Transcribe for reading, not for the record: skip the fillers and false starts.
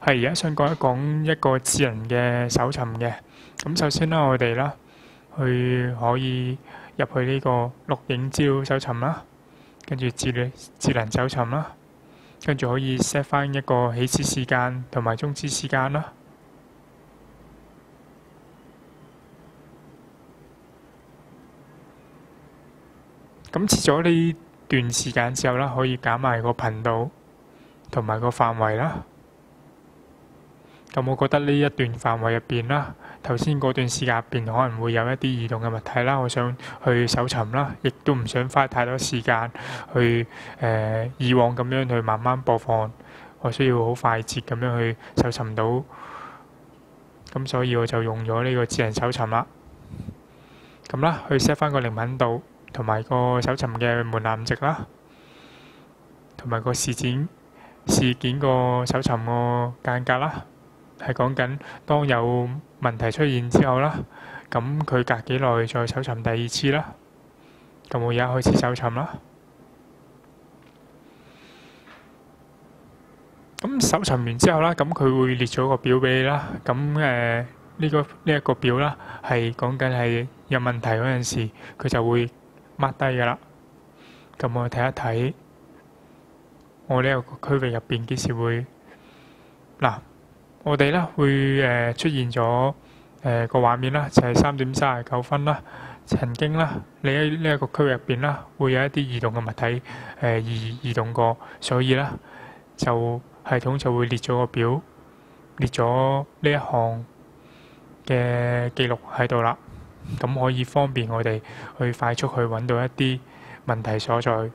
係而家想講一講一個智能嘅搜尋嘅。咁首先啦，我哋啦可以入去呢個錄影資料搜尋啦，跟住智能搜尋啦，跟住可以 set 翻一個起始時間同埋終止時間啦。咁設咗呢段時間之後啦，可以揀埋個頻道同埋個範圍啦。咁我覺得呢一段範圍入邊啦，頭先嗰段時間入邊可能會有一啲移動嘅物體啦，我想去搜尋啦，亦都唔想花太多時間去以往咁樣去慢慢播放，我需要好快捷咁樣去搜尋到，咁所以我就用咗呢個智能搜尋啦。咁啦，去 set 翻個靈敏度同埋個搜尋嘅門檻值啦，同埋個事件個搜尋個間隔啦。係講緊當有問題出現之後啦，咁佢隔幾耐再搜尋第二次啦。咁我而家開始搜尋啦。咁搜尋完之後啦，咁佢會列咗個表俾你啦。咁呢一個表啦，係講緊係有問題嗰陣時，佢就會 mark 低噶啦。咁我睇一睇，我呢個區域入邊幾時會嗱？我哋咧會出現咗個畫面啦，就係3:39啦。曾經啦，你喺呢一個區域入邊啦，會有一啲移動嘅物體移動過，所以咧就系統就會列咗個表，列咗呢一項嘅記錄喺度啦。咁可以方便我哋去快速去揾到一啲問題所在。